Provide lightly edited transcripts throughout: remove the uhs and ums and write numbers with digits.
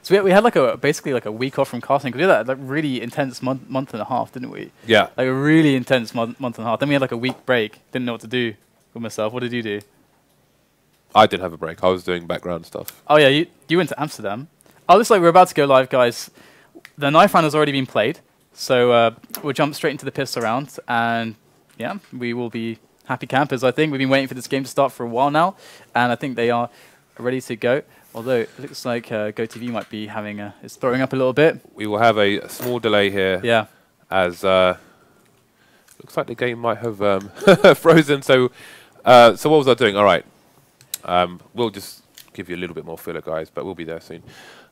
So we had like basically like a week off from casting because we had that like really intense month and a half, didn't we? Yeah. Like a really intense month and a half. Then we had like a week break. Didn't know what to do with myself. What did you do? I did have a break. I was doing background stuff. Oh yeah, you went to Amsterdam. Oh, looks like we're about to go live, guys. The knife round has already been played, so we'll jump straight into the pistol round, and yeah, we will be happy campers. I think we've been waiting for this game to start for a while now, and I think they are ready to go. Although it looks like GoTV might be having is throwing up a little bit. We will have a small delay here. Yeah. As looks like the game might have frozen. So what was I doing? All right. We'll just give you a little bit more filler, guys, but we'll be there soon.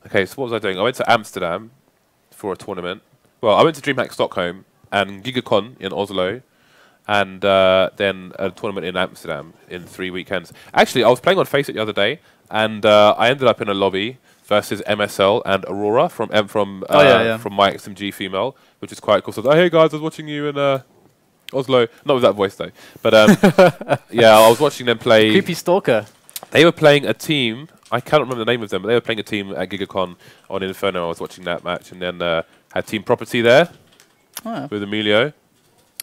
Okay. So what was I doing? I went to Amsterdam for a tournament. Well, I went to DreamHack Stockholm and GigaCon in Oslo, and then a tournament in Amsterdam in 3 weekends. Actually, I was playing on Faceit the other day. And I ended up in a lobby versus MSL and Aurora from my XMG female, which is quite cool. So, hey guys, I was watching you in Oslo. Not with that voice though, but yeah, I was watching them play. Creepy stalker. They were playing a team. I can't remember the name of them, but they were playing a team at GigaCon on Inferno. I was watching that match, and then had Team Property there with Emilio,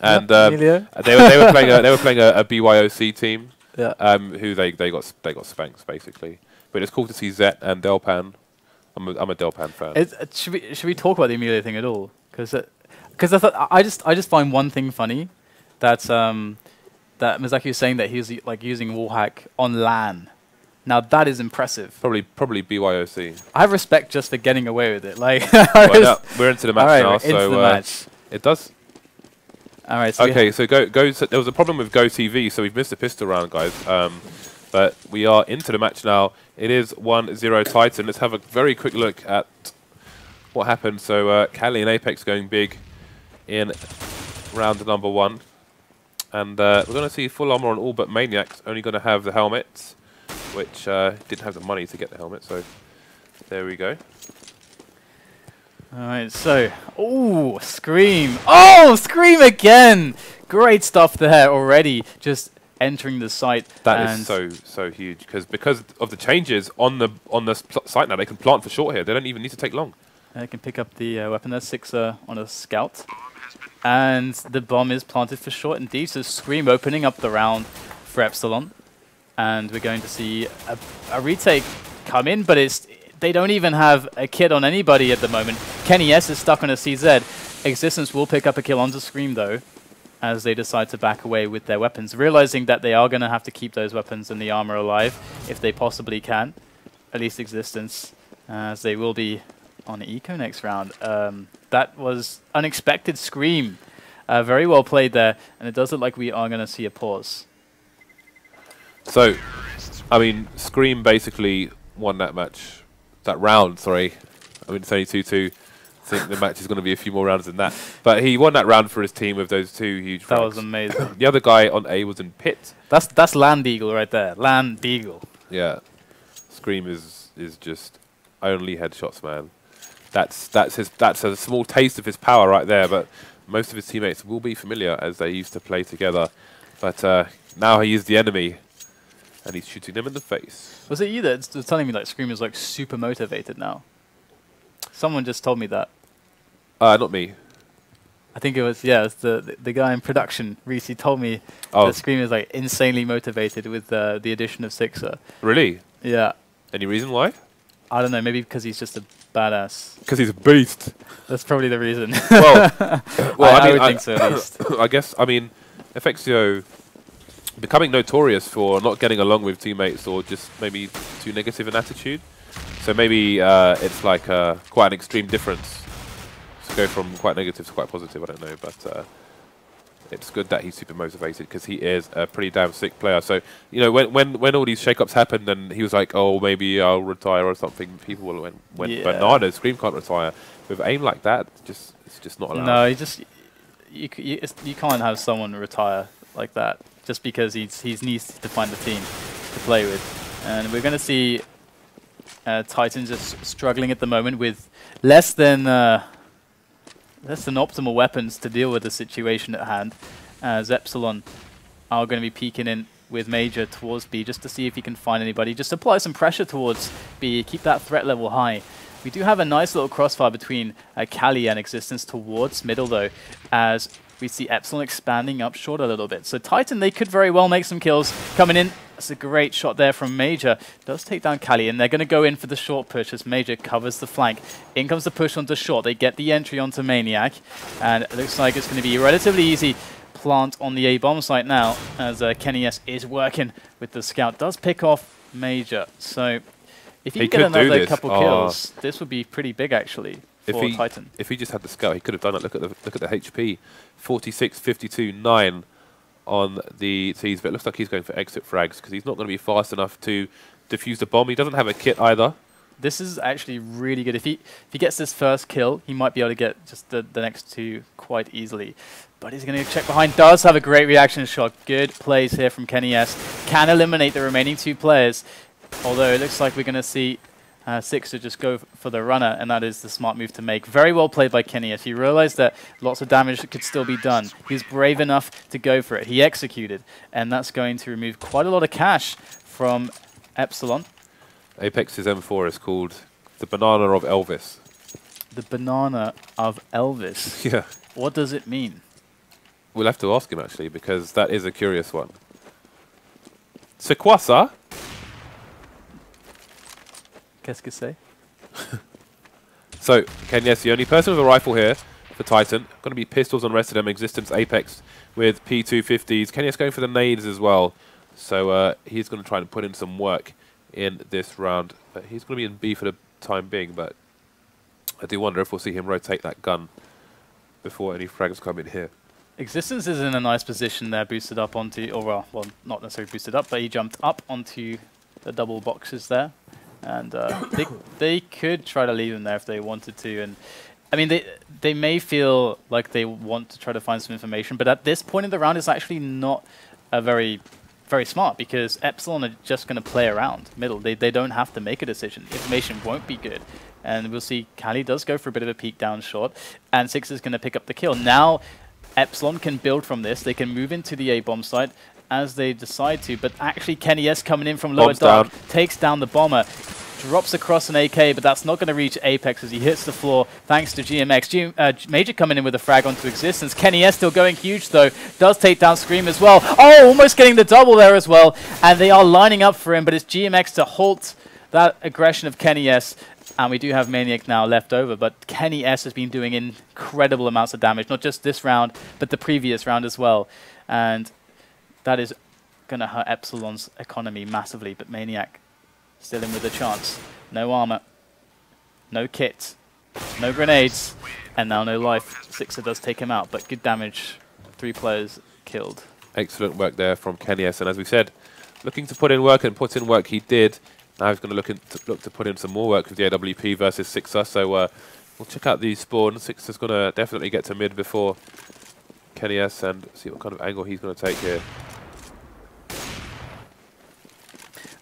and Emilio. they were playing a BYOC team. Yeah. Who they got spanked basically, but it's cool to see Zet and Delpan. I'm a Delpan fan. Should we talk about the Emilio thing at all? Because I just find one thing funny, that that Mizaki was saying that he's like using wallhack on LAN. Now that is impressive. Probably BYOC. I have respect just for getting away with it. Like well, no, we're into the match now, so it does. All right. So okay, so there was a problem with GoTV, so we've missed the pistol round, guys. But we are into the match now. It is 1-0 Titan. Let's have a very quick look at what happened. So Cali and Apex going big in round number 1. And we're going to see full armor on all but Maniac's only going to have the helmets, which didn't have the money to get the helmet. So there we go. Alright, so, oh, Scream. Oh, Scream again! Great stuff there already, just entering the site. That is so huge, because of the changes on the site now, they can plant for short here. They don't even need to take long. They can pick up the weapon. There's 6 on a scout. And the bomb is planted for short indeed, so Scream opening up the round for Epsilon. And we're going to see a retake come in, but they don't even have a kit on anybody at the moment. Kenny S is stuck on a CZ. Existence will pick up a kill onto Scream, though, as they decide to back away with their weapons, realizing that they are going to have to keep those weapons and the armor alive if they possibly can. At least Existence, as they will be on Eco next round. That was unexpected Scream. Very well played there, and it does look like we are going to see a pause. So, I mean, Scream basically won that match. That round, sorry. I mean, it's only 2-2. I think the match is going to be a few more rounds than that. But he won that round for his team with those 2 huge frags. That was amazing. The other guy on A was in pit. That's Land Eagle right there. Land Eagle. Yeah. Scream is just only headshots, man. That's a small taste of his power right there, but most of his teammates will be familiar as they used to play together. But now he is the enemy, and he's shooting them in the face. Was it you that was telling me like Scream is like super motivated now? Someone just told me that. Not me. I think it was, yeah, it's the guy in production. Reese told me that Scream is like insanely motivated with the addition of Sixer. Really? Yeah. Any reason why? I don't know. Maybe because he's just a badass. Because he's a beast. That's probably the reason. well, I would think so at least. I guess, I mean, FXio becoming notorious for not getting along with teammates or just maybe too negative an attitude. So maybe it's like quite an extreme difference to go from quite negative to quite positive. I don't know, but it's good that he's super motivated because he is a pretty damn sick player. So you know, when all these shakeups happened, and he was like, "Oh, maybe I'll retire or something." People went bananas. Scream can't retire with aim like that. It's just not allowed. No, you can't have someone retire like that just because he needs to find a team to play with. And we're going to see Titan just struggling at the moment with less than optimal weapons to deal with the situation at hand, as Epsilon are going to be peeking in with Major towards B just to see if he can find anybody. Just apply some pressure towards B, keep that threat level high, We do have a nice little crossfire between KQLY and Existence towards middle, though, as we see Epsilon expanding up short a little bit. So Titan, they could very well make some kills coming in. That's a great shot there from Major. Does take down KQLY, and they're going to go in for the short push as Major covers the flank. In comes the push onto short. They get the entry onto Maniac, and it looks like it's going to be a relatively easy plant on the A-bomb site now, as KNES is working with the scout. Does pick off Major. So if he can get another couple kills, this would be pretty big, actually, for Titan. If he just had the scout, he could have done it. Look at the HP. 46, 52, 9 on the T's, but it looks like he's going for exit frags because he's not going to be fast enough to defuse the bomb. He doesn't have a kit either. This is actually really good. If he gets this first kill, he might be able to get just the next two quite easily. But he's going to check behind. Does have a great reaction shot. Good plays here from KNES. Can eliminate the remaining two players. Although it looks like we're going to see Sixer just go for the runner, and that is the smart move to make. Very well played by KNES. He realized that lots of damage could still be done. He was brave enough to go for it. He executed, and that's going to remove quite a lot of cash from Epsilon. Apex's M4 is called the Banana of Elvis. The Banana of Elvis? Yeah. What does it mean? We'll have to ask him, actually, because that is a curious one. C'est quoi ça? Qu'est-ce que c'est? So, KNES, the only person with a rifle here for Titan. Going to be pistols on the rest of them. Existence, Apex with P250s. KNES going for the nades as well. So he's going to try and put in some work in this round. But he's going to be in B for the time being, but I do wonder if we'll see him rotate that gun before any frags come in here. Existence is in a nice position there, boosted up onto, or well, not necessarily boosted up, but he jumped up onto the double boxes there. And they could try to leave him there if they wanted to. And I mean, they may feel like they want to try to find some information, but at this point in the round, it's actually not a very smart, because Epsilon are just going to play around middle. They don't have to make a decision. Information won't be good. And we'll see KQLY does go for a bit of a peek down short, and Six is going to pick up the kill. Now, Epsilon can build from this. They can move into the A-bomb site as they decide to, but actually KNES coming in from lower dark, takes down the bomber, drops across an AK, but that's not going to reach Apex as he hits the floor thanks to GMX. Major coming in with a frag onto Existence. KNES still going huge though, does take down Scream as well. Oh, almost getting the double there as well, and they are lining up for him, but it's GMX to halt that aggression of KNES. And we do have Maniac now left over, but KNES has been doing incredible amounts of damage, not just this round, but the previous round as well. And that is going to hurt Epsilon's economy massively, but Maniac still in with a chance. No armor, no kit, no grenades, and now no life. Sixer does take him out, but good damage. 3 players killed. Excellent work there from KNES, and as we said, looking to put in work, and put in work he did. Now he's going to look to put in some more work with the AWP versus Sixer, so we'll check out the spawn. Sixer's going to definitely get to mid before KNES and see what kind of angle he's going to take here.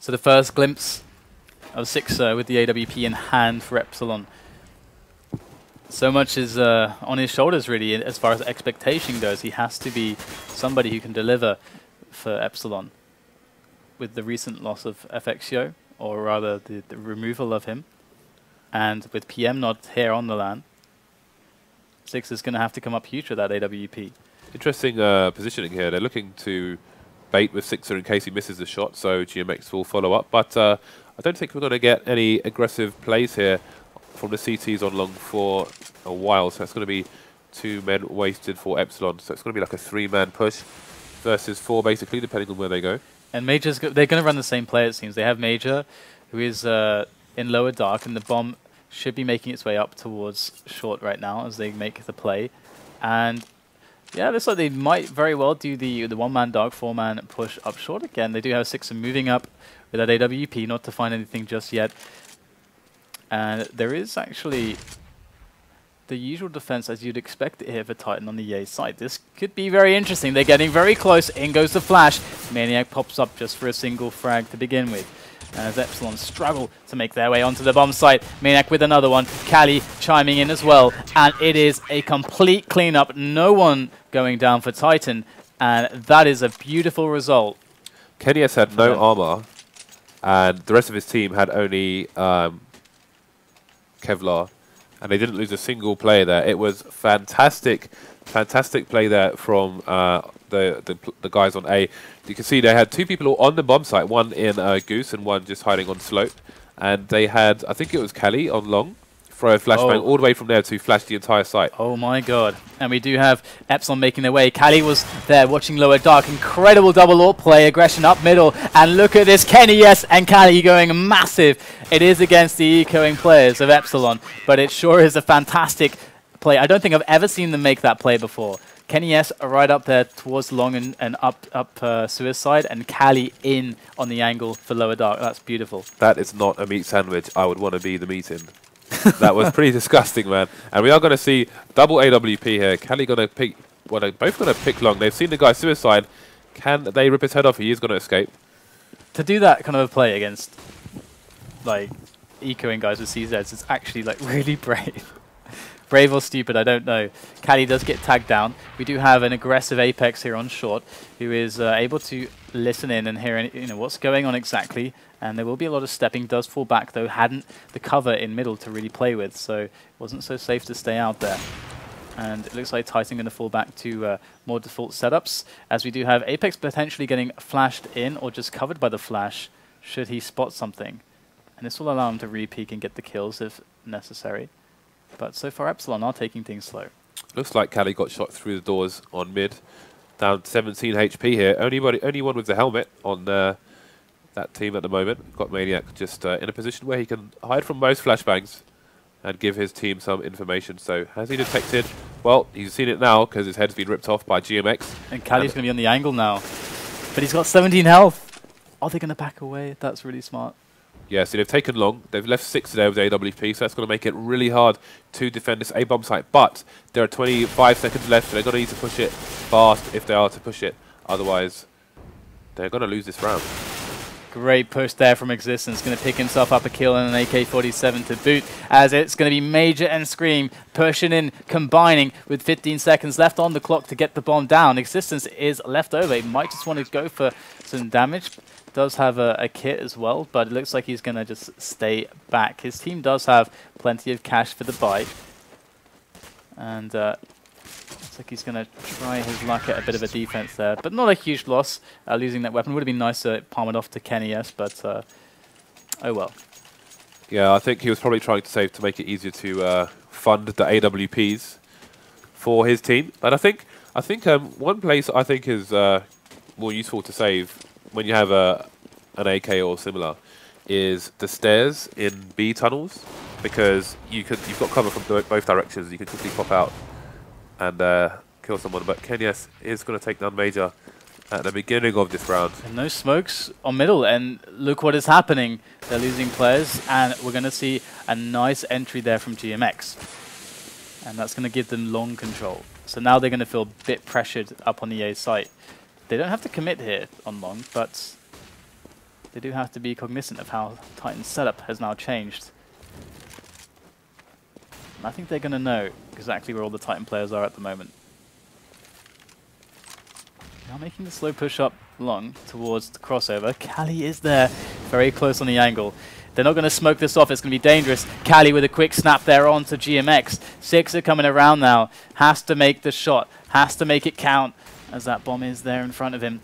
So the first glimpse of Sixer with the AWP in hand for Epsilon. So much is on his shoulders, really, as far as expectation goes. He has to be somebody who can deliver for Epsilon. With the recent loss of FXO, or rather the removal of him, and with PM not here on the LAN, Sixer's going to have to come up huge with that AWP. Interesting positioning here. They're looking to bait with Sixer in case he misses the shot, so GMX will follow up. But I don't think we're going to get any aggressive plays here from the CTs on long for a while. So it's going to be 2 men wasted for Epsilon. So it's going to be like a 3-man push versus 4, basically, depending on where they go. And Major's they're going to run the same play, it seems. They have Major, who is in lower dark, and the bomb should be making its way up towards short right now as they make the play. And yeah, looks like they might very well do the 1-man dark, 4-man push up short again. They do have Sixer moving up with that AWP, not to find anything just yet. And there is actually the usual defense as you'd expect it here for Titan on the A side. This could be very interesting. They're getting very close. In goes the flash. Maniac pops up just for a single frag to begin with. As Epsilon struggle to make their way onto the bomb site. Maniac with another one. KQLY chiming in as well. And it is a complete cleanup. No one going down for Titan. And that is a beautiful result. KNES had no armor, and the rest of his team had only Kevlar, and they didn't lose a single player there. It was fantastic play there from the guys on A. You can see they had 2 people on the bomb site, one in Goose and one just hiding on slope. And they had, I think it was KQLY on long, throw a flashbang all the way from there to flash the entire site. Oh my god. And we do have Epsilon making their way. KQLY was there watching lower dark. Incredible double AWP play, aggression up middle. And look at this, Kenny, yes, and KQLY going massive. It is against the echoing players of Epsilon, but it sure is a fantastic play. I don't think I've ever seen them make that play before. Kenny S right up there towards long and up suicide, and KQLY in on the angle for lower dark. That's beautiful. That is not a meat sandwich I would want to be the meat in. That was pretty disgusting, man. And we are going to see double AWP here. KQLY going to pick, well, they're both going to pick long. They've seen the guy suicide. Can they rip his head off? He is going to escape. To do that kind of a play against, like, echoing guys with CZs is actually, like, really brave. Brave or stupid, I don't know. KQLY does get tagged down. We do have an aggressive Apex here on short, who is able to listen in and hear what's going on exactly. And there will be a lot of stepping. Does fall back though. Hadn't the cover in middle to really play with, so it wasn't so safe to stay out there. And it looks like Titan going to fall back to more default setups, as we do have Apex potentially getting flashed in or just covered by the flash should he spot something. And this will allow him to re-peek and get the kills if necessary. But so far, Epsilon are taking things slow. Looks like KQLY got shot through the doors on mid. Down 17 HP here. Only one with the helmet on that team at the moment. Got Maniac just in a position where he can hide from most flashbangs and give his team some information. So has he detected? Well, he's seen it now because his head's been ripped off by GMX. And KQLY's going to be on the angle now. But he's got 17 health. Are they going to back away? That's really smart. Yeah, so they've taken long. They've left 6 today with AWP, so that's going to make it really hard to defend this A-bomb site. But there are 25 seconds left, so they're going to need to push it fast if they are to push it. Otherwise, they're going to lose this round. Great push there from Existence. Going to pick himself up a kill and an AK-47 to boot, as it's going to be Major and Scream pushing in, combining with 15 seconds left on the clock to get the bomb down. Existence is left over. He might just want to go for some damage. Does have a kit as well, but it looks like he's going to just stay back. His team does have plenty of cash for the buy. And looks like he's going to try his luck at a bit of a defense there, but not a huge loss. Losing that weapon would have been nice to palm it off to Kenny S, but oh well. Yeah, I think he was probably trying to save to make it easier to fund the AWPs for his team. But I think one place I think is more useful to save when you have an AK or similar is the stairs in B tunnels, because you've got cover from both directions. You can quickly pop out and kill someone. But Kenny S is going to take down Major at the beginning of this round. And no smokes on middle, and look what is happening. They're losing players, and we're going to see a nice entry there from GMX. And that's going to give them long control. So now they're going to feel a bit pressured up on the A site. They don't have to commit here on long, but they do have to be cognizant of how Titan's setup has now changed. And I think they're going to know exactly where all the Titan players are at the moment. Now making the slow push up long towards the crossover. KQLY is there, very close on the angle. They're not going to smoke this off. It's going to be dangerous. KQLY with a quick snap there on to GMX. 6 are coming around now. Has to make the shot. Has to make it count, as that bomb is there in front of him.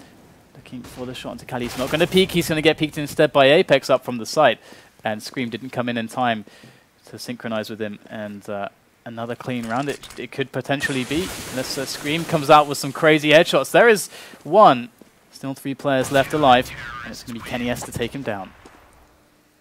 Looking for the shot into KQLY. He's not going to peek. He's going to get peeked instead by Apex up from the site. And Scream didn't come in time to synchronize with him. And another clean round. It could potentially be, unless Scream comes out with some crazy headshots. There is one. Still 3 players left alive. And it's going to be Kenny S to take him down.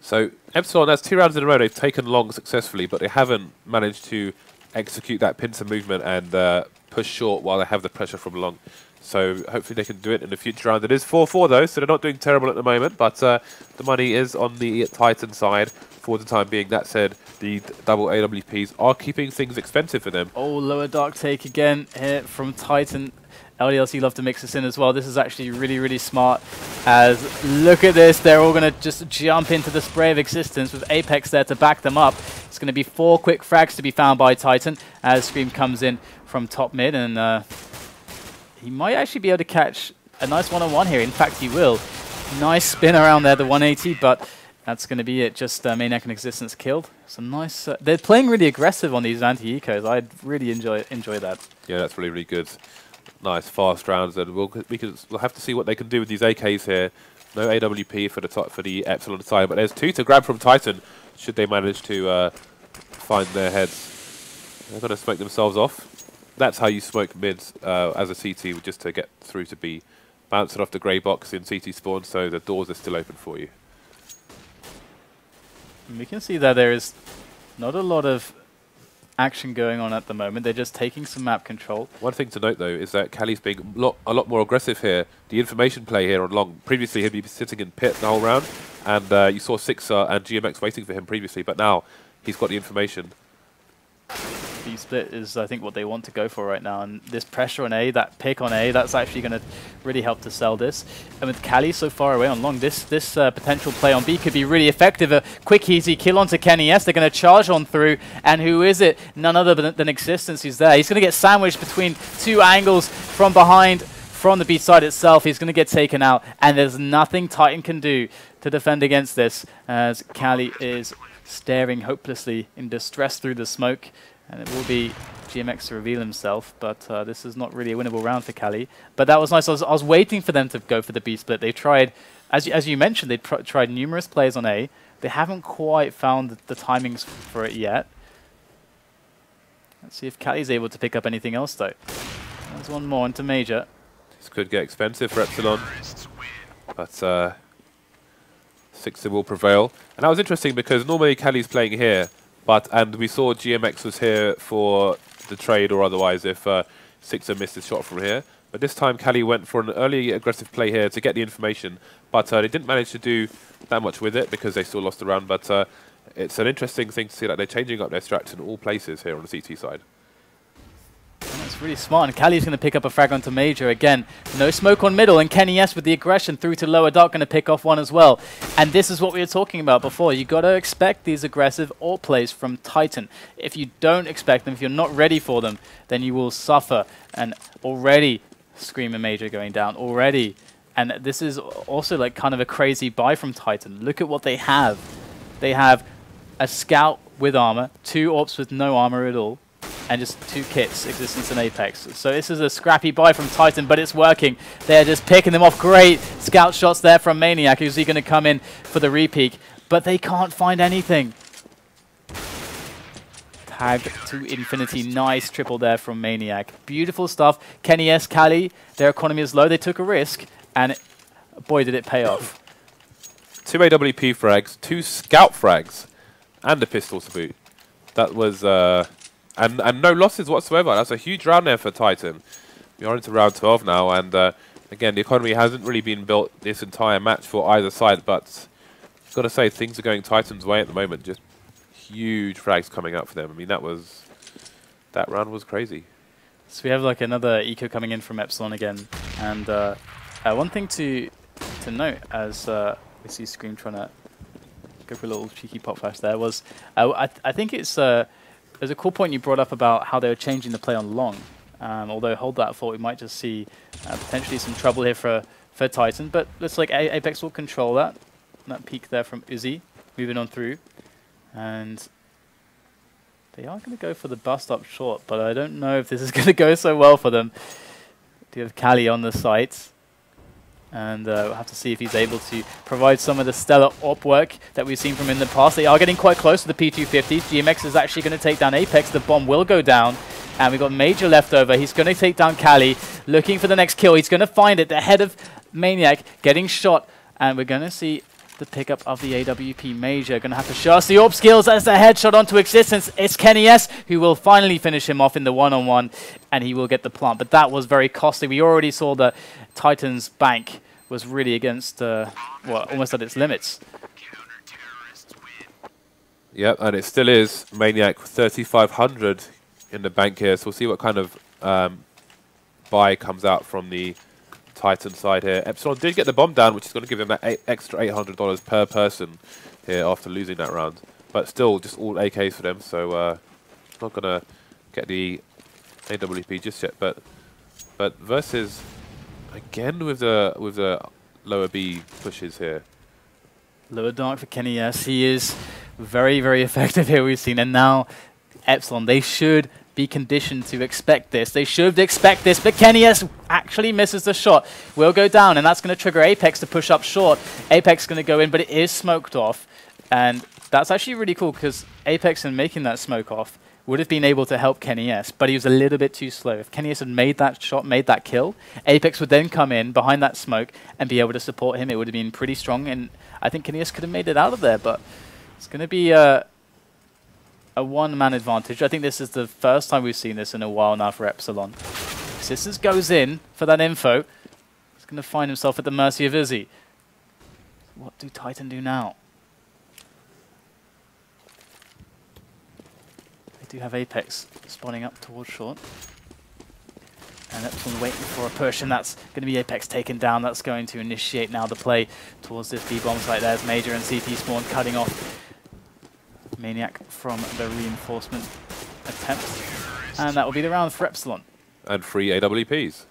So Epsilon, that's 2 rounds in a row. They've taken long successfully, but they haven't managed to execute that pincer movement and push short while they have the pressure from long. So hopefully they can do it in the future round. It is 4-4 though, so they're not doing terrible at the moment, but the money is on the Titan side for the time being. That said, the double AWPs are keeping things expensive for them. Oh, lower dark take again here from Titan. LDLC love to mix this in as well. This is actually really, really smart, as look at this. They're all going to just jump into the spray of Existence with Apex there to back them up. It's going to be 4 quick frags to be found by Titan as Scream comes in from top mid, and he might actually be able to catch a nice one-on-one here. In fact, he will. Nice spin around there, the 180, but That's going to be it. Just Maniac and Existence killed. Some nice... they're playing really aggressive on these anti-ecos. I really enjoy that. Yeah, that's really, really good. Nice, fast rounds. And we'll have to see what they can do with these AKs here. No AWP for the Epsilon side, but there's 2 to grab from Titan, should they manage to find their heads. They're going to smoke themselves off. That's how you smoke mids as a CT, just to get through to B. Bounce it off the grey box in CT spawn, so the doors are still open for you. And we can see that there is not a lot of action going on at the moment. They're just taking some map control. One thing to note, though, is that KQLY's being a lot more aggressive here. The information play here on long. Previously, he'd be sitting in pit the whole round, and you saw Sixer and GMX waiting for him previously, but now he's got the information. B-split is, I think, what they want to go for right now, and this pressure on A, that pick on A, that's actually going to really help to sell this. And with KQLY so far away on long, this potential play on B could be really effective. A quick, easy kill onto KennyS. They're going to charge on through, and who is it? None other than Existence who's there. He's going to get sandwiched between 2 angles from behind, from the B side itself. He's going to get taken out, and there's nothing Titan can do to defend against this, as KQLY is staring hopelessly in distress through the smoke. And it will be GMX to reveal himself, but this is not really a winnable round for KQLY. But that was nice. I was waiting for them to go for the B split. They tried, as you mentioned, they tried numerous plays on A. They haven't quite found the timings for it yet. Let's see if KQLY is able to pick up anything else, though. There's one more into Major. This could get expensive for Epsilon, but Sixer will prevail. And that was interesting because normally KQLY's playing here. And we saw GMX was here for the trade or otherwise if Sixer missed his shot from here. But this time KQLY went for an early aggressive play here to get the information. But they didn't manage to do that much with it because they still lost the round. But it's an interesting thing to see that they're changing up their strats in all places here on the CT side. And that's really smart, and KQLY's going to pick up a frag onto Major again. No smoke on middle, and KennyS with the aggression through to lower dark, going to pick off one as well. And this is what we were talking about before. You got to expect these aggressive AWP plays from Titan. If you don't expect them, if you're not ready for them, then you will suffer. And already, Scream and Major going down already. And this is also like kind of a crazy buy from Titan. Look at what they have. They have a scout with armor, 2 AWPs with no armor at all, and just 2 kits, Existence and Apex. So this is a scrappy buy from Titan, but it's working. They're just picking them off. Great scout shots there from Maniac. Who's he going to come in for the repeak? But they can't find anything. Tagged to infinity. Nice triple there from Maniac. Beautiful stuff. KennyS, KQLY, their economy is low. They took a risk, and boy, did it pay off. 2 AWP frags, 2 scout frags, and a pistol to boot. That was... And no losses whatsoever. That's a huge round there for Titan. We are into round 12 now, and again, the economy hasn't really been built this entire match for either side, but I've got to say, things are going Titan's way at the moment. Just huge frags coming out for them. I mean, that round was crazy. So we have like another eco coming in from Epsilon again, and one thing to note as we see Scream trying to go for a little cheeky pop flash there was, I think it's... There's a cool point you brought up about how they were changing the play on long. Although hold that thought, we might just see potentially some trouble here for Titan. But looks like Apex will control that peak there from Uzzziii, moving on through. And they are going to go for the bust up short, but I don't know if this is going to go so well for them. Do have KQLY on the site. And we'll have to see if he's able to provide some of the stellar AWP work that we've seen from him in the past. They are getting quite close to the P250s. GMX is actually going to take down Apex. The bomb will go down. And we've got Major left over. He's going to take down KQLY, looking for the next kill. He's going to find it. The head of Maniac getting shot. And we're going to see the pickup of the AWP Major. Going to have to show us the AWP skills as the headshot onto Existence. It's KennyS who will finally finish him off in the one-on-one. And he will get the plant. But that was very costly. We already saw the Titan's bank was really against, well, almost at its limits. Yep, and it still is. Maniac 3,500 in the bank here, so we'll see what kind of buy comes out from the Titan side here. Epsilon did get the bomb down, which is going to give him that extra $800 per person here after losing that round. But still, just all AKs for them, so not going to get the AWP just yet. But versus... Again with the lower B pushes here. Lower Dark for KQLY. He is very, very effective here, we've seen. And now Epsilon, they should be conditioned to expect this. They should expect this, but KQLY actually misses the shot. Will go down, and that's going to trigger Apex to push up short. Apex is going to go in, but it is smoked off. And that's actually really cool, because Apex, in making that smoke off, would have been able to help KQLY, but he was a little bit too slow. If KQLY had made that shot, made that kill, Apex would then come in behind that smoke and be able to support him. It would have been pretty strong, and I think KQLY could have made it out of there, but it's going to be a one-man advantage. I think this is the first time we've seen this in a while now for Epsilon. Sisters goes in for that info. He's going to find himself at the mercy of Uzzziii. What do Titan do now? They do have Apex spawning up towards short. And Epsilon waiting for a push, and that's going to be Apex taken down. That's going to initiate now the play towards this B-bomb site. There's Major and CT Spawn cutting off Maniac from the reinforcement attempt. And that will be the round for Epsilon. And 3 AWPs.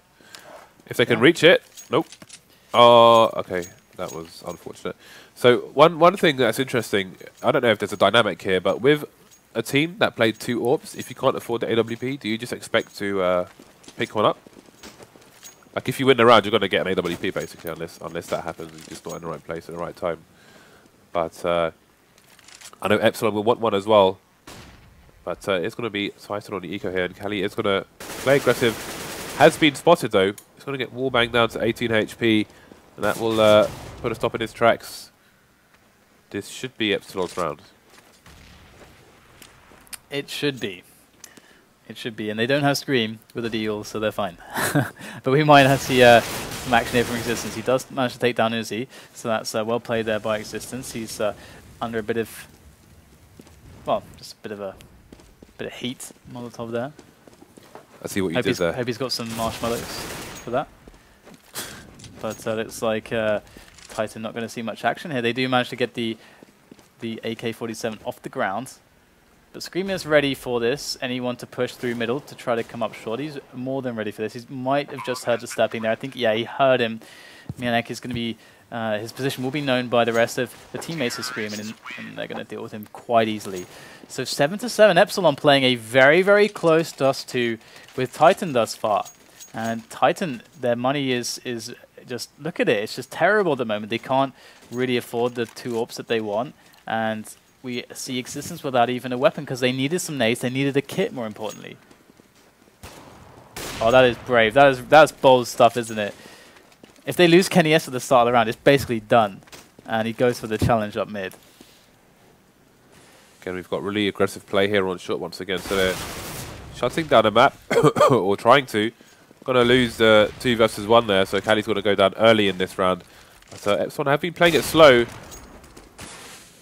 If they can reach it. Nope. Oh, okay. That was unfortunate. So one thing that's interesting, I don't know if there's a dynamic here, but with a team that played 2 AWPs, if you can't afford the AWP, do you just expect to pick one up? Like, if you win the round, you're going to get an AWP, basically, unless that happens. You're just not in the right place at the right time. But I know Epsilon will want one as well. But it's going to be Titan on the eco here, and KQLY is going to play aggressive. Has been spotted, though. He's going to get wallbang down to 18 HP, and that will put a stop in his tracks. This should be Epsilon's round. It should be. It should be. And they don't have Scream with Adil, so they're fine. But we might have to see some action here from Existence. He does manage to take down Uzzziii, so that's well played there by Existence. He's under a bit of, well, just a bit of heat. Molotov there. I see what you did there. Hope he's got some marshmallows for that. But looks like Titan not going to see much action here. They do manage to get the AK-47 off the ground. But Scream is ready for this, and he wants to push through middle to try to come up short. He's more than ready for this. He might have just heard the stepping there. I think, yeah, he heard him. Maniac is going to be, his position will be known by the rest of the teammates of Scream, and they're going to deal with him quite easily. So 7-7, Epsilon playing a very, very close Dust 2 with Titan thus far. And Titan, their money is just, look at it, it's just terrible at the moment. They can't really afford the 2 AWPs that they want, and we see Existence without even a weapon because they needed some nades. They needed a kit, more importantly. Oh, that is brave. That's bold stuff, isn't it? If they lose KQLY at the start of the round, it's basically done. And he goes for the challenge up mid. Again, we've got really aggressive play here on short once again. So they're shutting down a map, or trying to. Going to lose 2 versus 1 there, so KQLY's going to go down early in this round. But Epsilon have been playing it slow.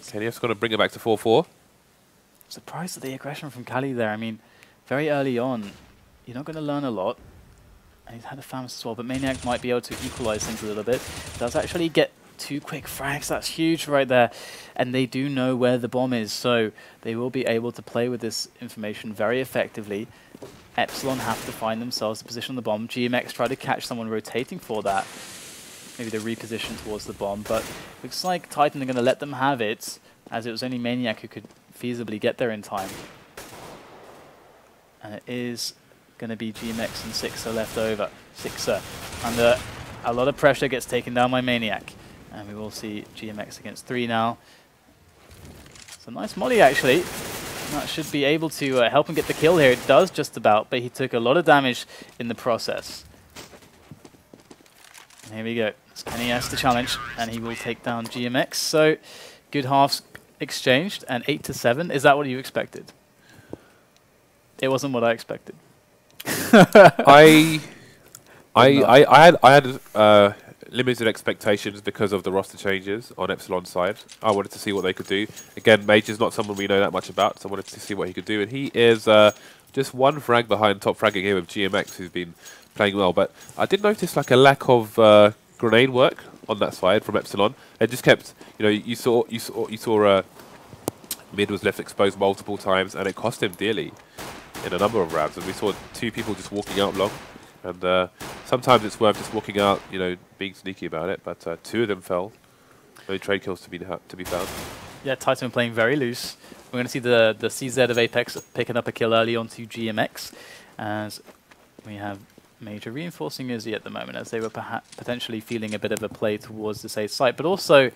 KQLY's going to bring it back to 4-4. Surprised at the aggression from KQLY there. I mean, very early on, you're not going to learn a lot. And he's had a FAMAS as well, but Maniac might be able to equalize things a little bit. Does actually get 2 quick frags. That's huge right there. And they do know where the bomb is, so they will be able to play with this information very effectively. Epsilon have to find themselves a position on the bomb. GMX try to catch someone rotating for that. Maybe they reposition towards the bomb, but looks like Titan are going to let them have it, as it was only Maniac who could feasibly get there in time. And it is going to be GMX and Sixer left over. Sixer under a lot of pressure gets taken down by Maniac. And we will see GMX against 3 now. It's a nice molly, actually. That should be able to help him get the kill here. It does just about, but he took a lot of damage in the process. And here we go. KQLY has the challenge, and he will take down GMX. So, good halves exchanged, and 8-7. Is that what you expected? It wasn't what I expected. I had limited expectations because of the roster changes on Epsilon's side. I wanted to see what they could do. Again, Major's not someone we know that much about, so I wanted to see what he could do. And he is just 1 frag behind top fragging here with GMX, who's been playing well. But I did notice like a lack of grenade work on that side from Epsilon. It just kept, you know, you saw mid was left exposed multiple times, and it cost him dearly in a number of rounds. And we saw 2 people just walking out long. And sometimes it's worth just walking out, you know, being sneaky about it. But 2 of them fell. No trade kills to be found. Yeah, Titan playing very loose. We're going to see the CZ of Apex picking up a kill early onto GMX, as we have Major reinforcing Uzzziii at the moment, as they were potentially feeling a bit of a play towards this A site. But also,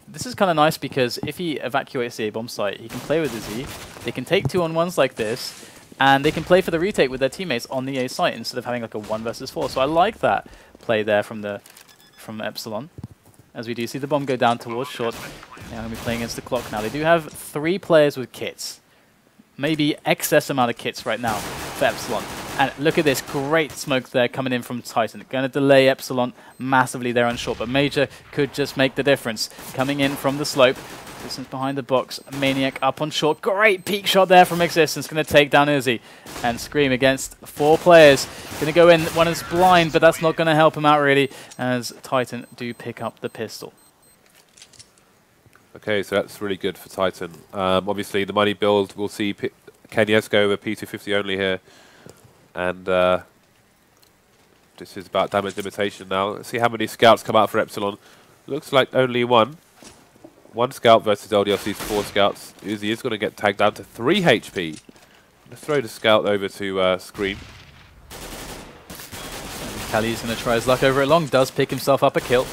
this is kind of nice because if he evacuates the A bomb site, he can play with Uzzziii. They can take 2-on-1s like this, and they can play for the retake with their teammates on the A site instead of having like a 1 versus 4. So I like that play there from Epsilon. As we do see the bomb go down towards short. They're going to be playing against the clock now. They do have 3 players with kits. Maybe excess amount of kits right now for Epsilon. And look at this great smoke there coming in from Titan. Going to delay Epsilon massively there on short, but Major could just make the difference. Coming in from the slope. Existence behind the box. Maniac up on short. Great peek shot there from Existence. Going to take down Uzzziii. And Scream against 4 players. Going to go in. One is blind, but that's not going to help him out really, as Titan do pick up the pistol. Okay, so that's really good for Titan. Obviously, the money build, we'll see Kenyes go over P250 only here. And this is about damage limitation now. Let's see how many scouts come out for Epsilon. Looks like only one. 1 scout versus LDLC's 4 scouts. Uzzziii is going to get tagged down to 3 HP. Let's throw the scout over to Scream. Kali's going to try his luck over it long. Does pick himself up a kill.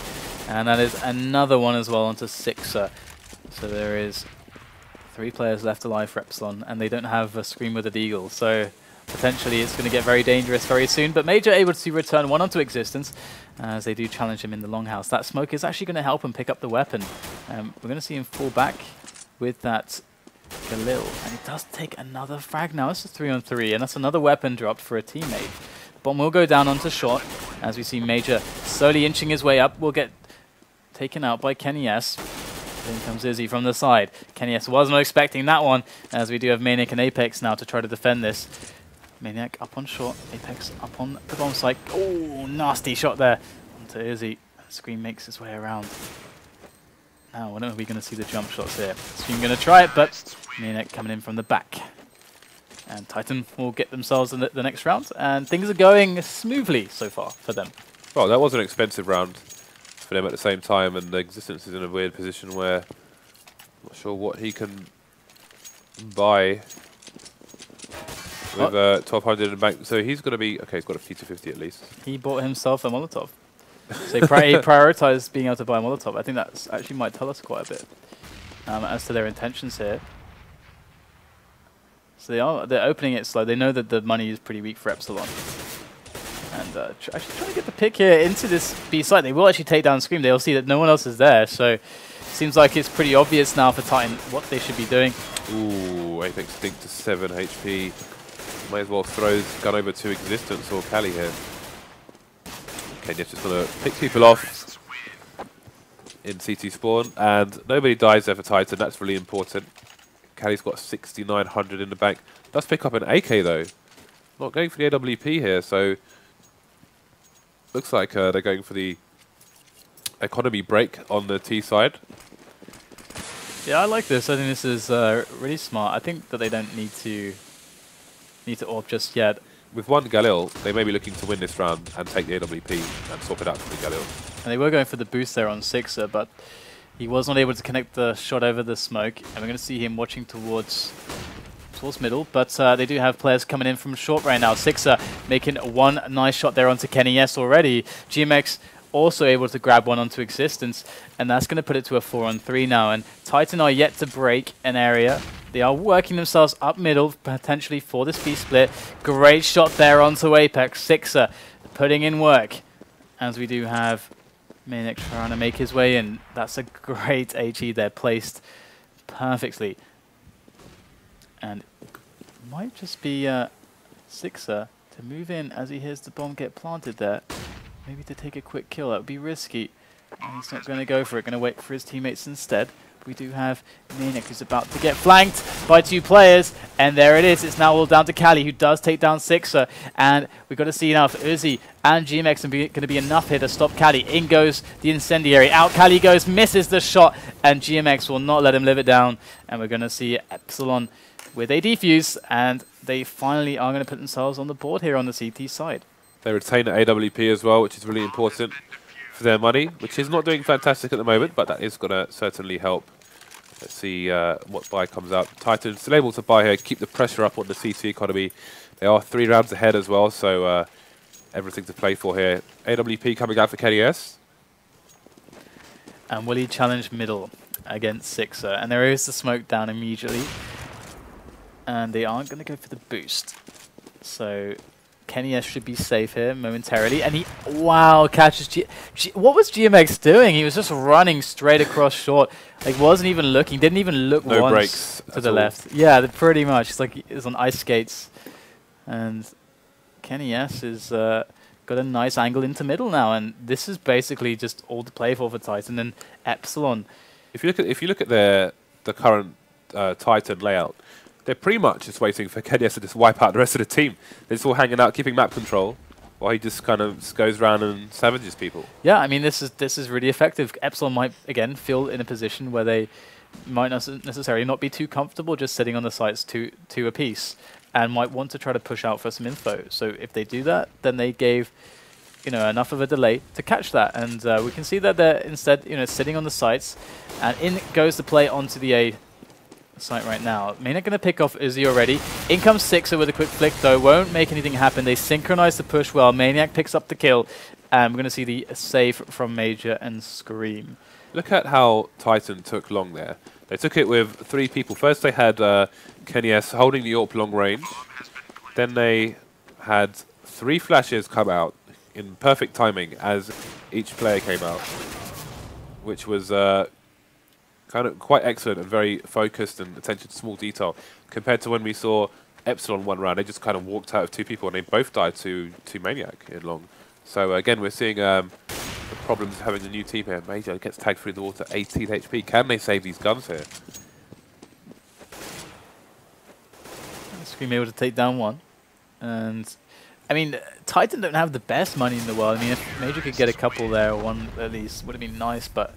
And that is another one as well onto Sixer. So there is 3 players left alive for Epsilon, and they don't have a Scream with a Deagle. So potentially it's going to get very dangerous very soon. But Major able to return 1 onto Existence, as they do challenge him in the longhouse. That smoke is actually going to help him pick up the weapon. We're going to see him fall back with that Galil. And he does take another frag now. It's a 3-on-3, and that's another weapon dropped for a teammate. Bomb will go down onto short, as we see Major slowly inching his way up. Will get taken out by Kenyes. Then comes Uzzziii from the side. Kenyes wasn't expecting that one, as we do have Maniac and Apex now to try to defend this. Maniac up on short, Apex up on the bomb site. Oh, nasty shot there onto Uzzziii. Scream makes his way around. Now, when are we going to see the jump shots here? Scream going to try it, but Maniac coming in from the back. And Titan will get themselves in the next round, and things are going smoothly so far for them. Well, that was an expensive round for them at the same time, and the Existence is in a weird position where I'm not sure what he can buy with 1,200 in the bank. So he's going to be, okay, he's got a P250 at least. He bought himself a Molotov. So he prioritized being able to buy a Molotov. I think that actually might tell us quite a bit as to their intentions here. So they're opening it slow. They know that the money is pretty weak for Epsilon. And actually trying to get the pick here into this B site. They will actually take down Scream. They'll see that no one else is there. So seems like it's pretty obvious now for Titan what they should be doing. Ooh, Apex Stink to 7 HP. Might as well throw his gun over to Existence or Kali here. Okay, just going to pick people off in CT spawn. And nobody dies there for Titan. That's really important. Kali's got 6,900 in the bank. Does pick up an AK though. Not going for the AWP here, so looks like they're going for the economy break on the T side. Yeah, I like this. I think this is really smart. I think that they don't need to AWP just yet. With 1 Galil, they may be looking to win this round and take the AWP and swap it out for the Galil. And they were going for the boost there on Sixer, but he was not able to connect the shot over the smoke. And we're going to see him watching towards middle, but they do have players coming in from short right now. Sixer making 1 nice shot there onto Kenyes already. GMX also able to grab 1 onto Existence, and that's going to put it to a 4-on-3 now. And Titan are yet to break an area. They are working themselves up middle, potentially for this B split. Great shot there onto Apex. Sixer putting in work, as we do have Maniac trying to make his way in. That's a great HE there, placed perfectly. And it might just be Sixer to move in as he hears the bomb get planted there. Maybe to take a quick kill. That would be risky. And he's not going to go for it. Going to wait for his teammates instead. We do have Maniac who's about to get flanked by 2 players. And there it is. It's now all down to Kali, who does take down Sixer. And we've got to see now if Uzzziii and GMX are going to be enough here to stop Kali. In goes the incendiary. Out Kali goes, misses the shot. And GMX will not let him live it down. And we're going to see Epsilon with a defuse, and they finally are going to put themselves on the board here on the CT side. They retain the AWP as well, which is really important for their money, which is not doing fantastic at the moment, but that is going to certainly help. Let's see what buy comes out. Titan still able to buy here, keep the pressure up on the CT economy. They are 3 rounds ahead as well, so everything to play for here. AWP coming out for KDS. And will he challenge middle against Sixer? And there is the smoke down immediately. And they aren't going to go for the boost. So KNS should be safe here momentarily. And he, wow, catches what was GMX doing? He was just running straight across short. Like, wasn't even looking, didn't even look No once breaks to the left. Yeah, pretty much. It's like he was on ice skates. And KNS is got a nice angle into middle now. And this is basically just all to play for Titan. And Epsilon. If you look at the current Titan layout, they're pretty much just waiting for KDS to just wipe out the rest of the team. They're just all hanging out, keeping map control, while he just kind of goes around and savages people. Yeah, I mean, this is really effective. Epsilon might, again, feel in a position where they might not necessarily not be too comfortable just sitting on the sites two apiece, and might want to try to push out for some info. So if they do that, then they gave enough of a delay to catch that. And we can see that they're instead sitting on the sites, and in goes the play onto the A site right now. Maniac going to pick off Uzzziii already. In comes Sixer with a quick flick though. Won't make anything happen. They synchronize the push well. Maniac picks up the kill. And we're going to see the save from Major and Scream. Look at how Titan took long there. They took it with 3 people. First they had KNS holding the AWP long range. Then they had 3 flashes come out in perfect timing as each player came out, which was kind of quite excellent and very focused and attention to small detail compared to when we saw Epsilon one round. They just kind of walked out of 2 people and they both died to Maniac in long. So again, we're seeing the problems of having a new team here. Major gets tagged through the water, 18 HP. Can they save these guns here? Scream able to take down one. And I mean, Titan don't have the best money in the world. I mean, if Major could get a couple there, or one at least, would have been nice, but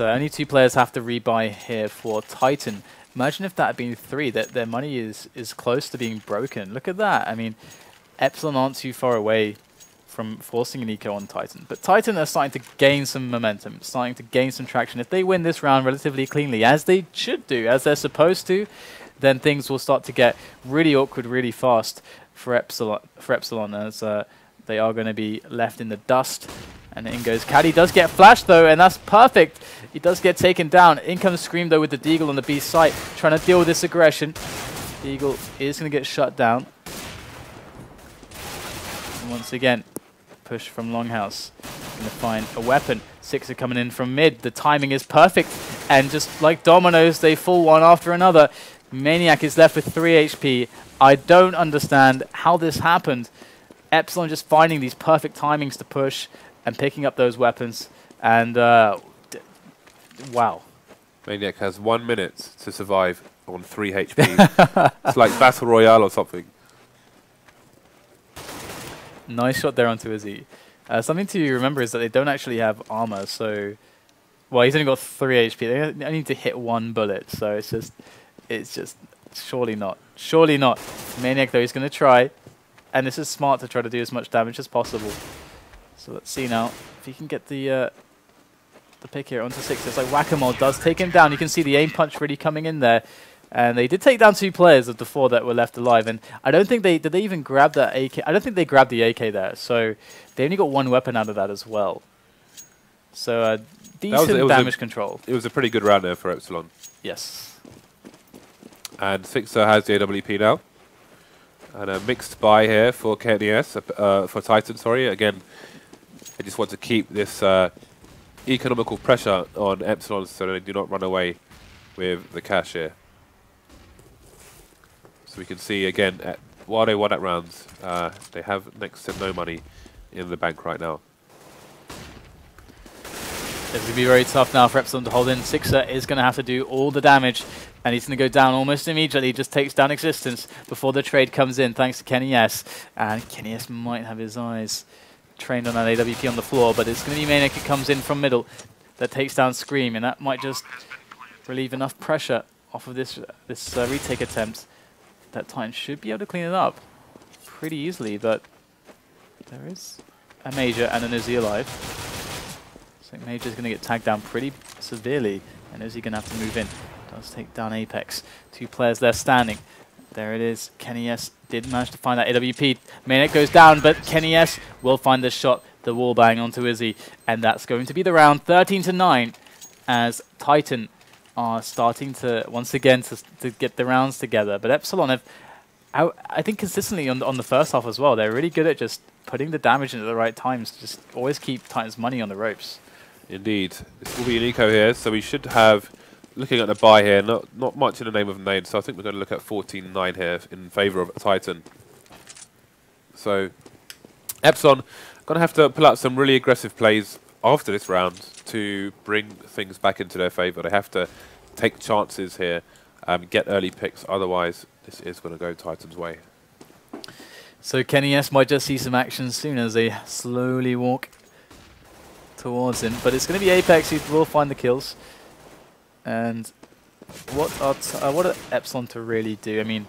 only 2 players have to rebuy here for Titan. Imagine if that had been 3, that their money is close to being broken. Look at that. I mean, Epsilon aren't too far away from forcing an eco on Titan. But Titan are starting to gain some momentum, starting to gain some traction. If they win this round relatively cleanly, as they should do, as they're supposed to, then things will start to get really awkward really fast for Epsilon as they are going to be left in the dust. And in goes Caddy. Does get flashed though, and that's perfect. He does get taken down. In comes Scream though with the Deagle on the B site, trying to deal with this aggression. Deagle is going to get shut down. And once again, push from Longhouse. Going to find a weapon. Sixer coming in from mid. The timing is perfect. And just like dominoes, they fall one after another. Maniac is left with 3 HP. I don't understand how this happened. Epsilon just finding these perfect timings to push and picking up those weapons, and wow. Maniac has 1 minute to survive on 3 HP. It's like Battle Royale or something. Nice shot there onto Uzzziii. Something to remember is that they don't actually have armor, so... Well, he's only got 3 HP. They only need to hit 1 bullet, so it's just surely not. Surely not. Maniac, though, he's going to try, and this is smart to try to do as much damage as possible. So let's see now if he can get the pick here onto Sixer. It's like Whack-A-Mole does take him down. You can see the aim punch really coming in there. And they did take down 2 players of the 4 that were left alive. And I don't think did they even grab that AK? I don't think they grabbed the AK there. So they only got 1 weapon out of that as well. So decent damage control. It was a pretty good round there for Epsilon. Yes. And Sixer has the AWP now. And a mixed buy here for KNS, for Titan, sorry. Again, I just want to keep this economical pressure on Epsilon so they do not run away with the cash here. So we can see again, while they won at rounds, they have next to no money in the bank right now. It's going to be very tough now for Epsilon to hold in. Sixer is going to have to do all the damage, and he's going to go down almost immediately. Just takes down Existence before the trade comes in, thanks to KNS. And KNS might have his eyes trained on that AWP on the floor, but it's going to be Maniac who comes in from middle that takes down Scream, and that might just relieve enough pressure off of this retake attempt. That Titan should be able to clean it up pretty easily, but there is a Major and an Uzzziii alive. So Major's going to get tagged down pretty severely, and Uzzziii going to have to move in. Does take down Apex. 2 players there standing. There it is. KQLY did manage to find that AWP. Maniac goes down, but KQLY will find the shot. The wall bang onto Uzzziii, and that's going to be the round. 13-9, as Titan are starting to once again to get the rounds together. But Epsilon have, I think, consistently on the first half as well. They're really good at just putting the damage into the right times. Just always keep Titan's money on the ropes. Indeed, this will be an eco here, so we should have. Looking at the buy here, not much in the name of name, so I think we're going to look at 14-9 here in favour of Titan. So Epsilon going to have to pull out some really aggressive plays after this round to bring things back into their favour. They have to take chances here, get early picks, otherwise this is going to go Titan's way. So KQLY might just see some action soon as they slowly walk towards him, but it's going to be Apex who will find the kills. And what are Epsilon to really do? I mean,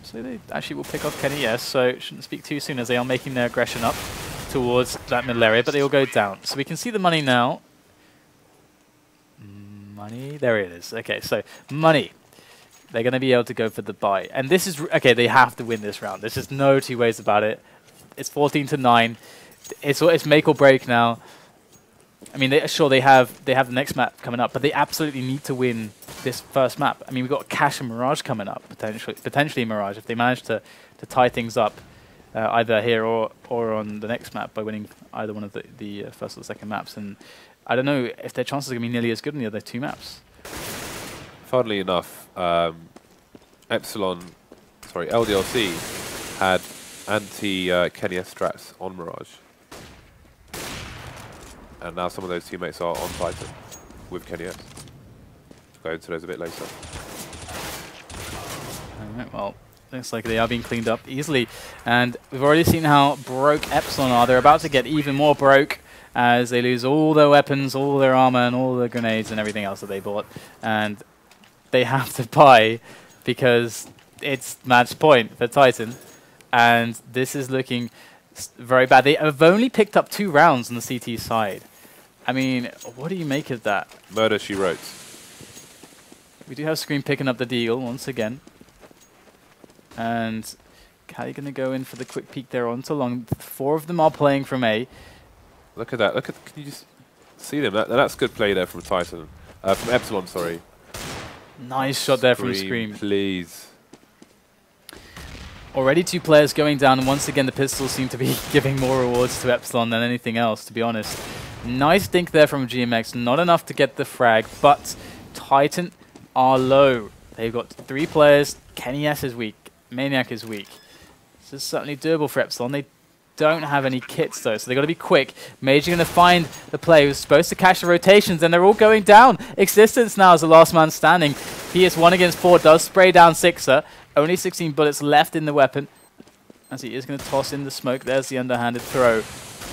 so they actually will pick off KQLY, so shouldn't speak too soon as they are making their aggression up towards that middle area, but they will go down. So we can see the money now. Money, there it is. Okay, so money. They're going to be able to go for the buy. And this is, okay, they have to win this round. There's just no two ways about it. It's 14-9. It's make or break now. I mean, they have the next map coming up, but they absolutely need to win this first map. I mean, we've got Cash and Mirage coming up, potentially Mirage, if they manage to tie things up either here or on the next map by winning either one of the first or the second maps. And I don't know if their chances are going to be nearly as good on the other 2 maps. Funnily enough, LDLC had anti-KQLY strats on Mirage. And now some of those teammates are on Titan with KQLY. We'll go into those a bit later. Alright, well, looks like they are being cleaned up easily. And we've already seen how broke Epsilon are. They're about to get even more broke as they lose all their weapons, all their armor, and all their grenades and everything else that they bought. And they have to buy because it's match point for Titan. And this is looking very bad. They have only picked up 2 rounds on the CT side. I mean, what do you make of that? Murder, she wrote. We do have Scream picking up the deal once again. And KQLY going to go in for the quick peek there onto long. 4 of them are playing from A. Look at that. Can you just see them? That's good play there from Titan. From Epsilon, sorry. Nice shot there from Scream. Please. Already 2 players going down, and once again the pistols seem to be giving more rewards to Epsilon than anything else, to be honest. Nice dink there from GMX, not enough to get the frag, but Titan are low. They've got 3 players, KQLY is weak, Maniac is weak. This is certainly doable for Epsilon. They don't have any kits though, so they've got to be quick. Major going to find the play who's supposed to catch the rotations, and they're all going down. Existence now is the last man standing. He is 1 against 4, does spray down Sixer. Only 16 bullets left in the weapon, as he is going to toss in the smoke. There's the underhanded throw.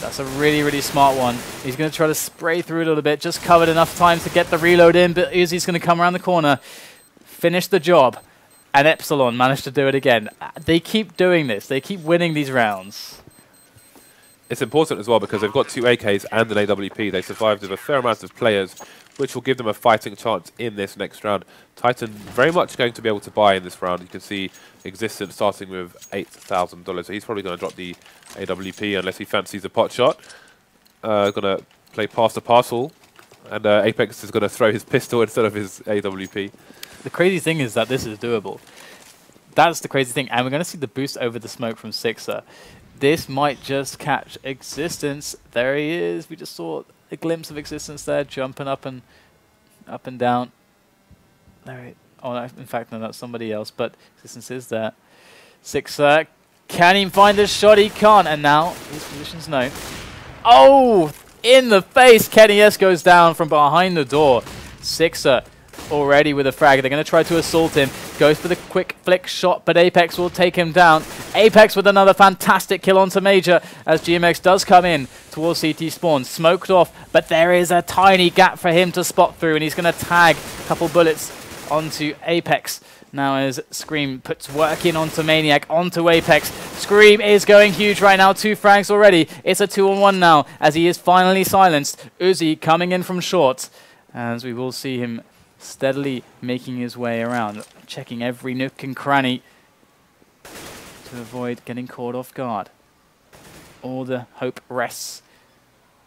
That's a really, really smart one. He's going to try to spray through a little bit, just covered enough time to get the reload in, but Uzzzii's going to come around the corner, finish the job, and Epsilon managed to do it again. They keep doing this. They keep winning these rounds. It's important as well because they've got 2 AKs and an AWP. They survived with a fair amount of players, which will give them a fighting chance in this next round. Titan very much going to be able to buy in this round. You can see Existence starting with $8,000. So he's probably going to drop the AWP unless he fancies a pot shot. Going to play pass the parcel. And Apex is going to throw his pistol instead of his AWP. The crazy thing is that this is doable. That's the crazy thing. And we're going to see the boost over the smoke from Sixer. This might just catch Existence. There he is. We just saw a glimpse of Existence there, jumping up and down. There. Oh, no, in fact, no, that's somebody else. But Existence is there. Sixer, can he find the shot? He can't. And now his position's known. Oh, in the face. KQLY goes down from behind the door. Sixer already with a frag. They're going to try to assault him. Goes for the quick flick shot, but Apex will take him down. Apex with another fantastic kill onto Major as GMX does come in towards CT spawn. Smoked off, but there is a tiny gap for him to spot through, and he's going to tag a couple bullets onto Apex. Now as Scream puts work in onto Maniac, onto Apex. Scream is going huge right now, 2 frags already. It's a 2-on-1 now, as he is finally silenced. Uzzziii coming in from short, as we will see him steadily making his way around, checking every nook and cranny to avoid getting caught off guard. All the hope rests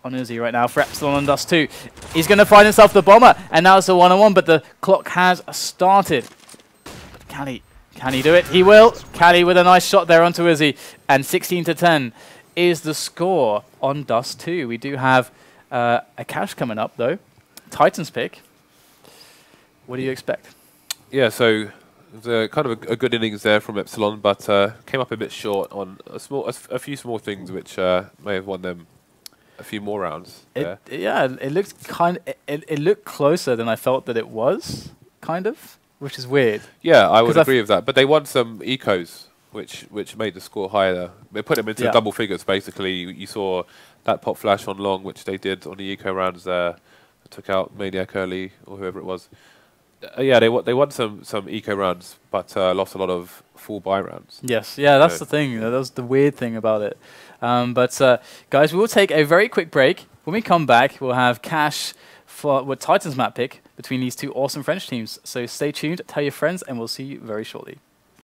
on Uzzziii right now for Epsilon and Dust 2. He's going to find himself the bomber, and now it's a 1-on-1, but the clock has started. But can he do it? He will. KQLY with a nice shot there onto Uzzziii, and 16-10 is the score on Dust 2. We do have a cash coming up, though. Titans pick. What do you expect? Yeah, so it was kind of a good innings there from Epsilon, but came up a bit short on a few small things which may have won them a few more rounds. Yeah, it looked it looked closer than I felt that it was, kind of, which is weird. Yeah, I would agree with that. But they won some ecos, which made the score higher. They put them into double figures, basically. You saw that pop flash on long, which they did on the eco rounds there. Took out Maniac early, or whoever it was. Yeah, they won some eco rounds, but lost a lot of full buy rounds. Yes, yeah, that's the thing. That was the weird thing about it. Guys, we will take a very quick break. When we come back, we'll have cash for Titans map pick between these two awesome French teams. So stay tuned, tell your friends, and we'll see you very shortly.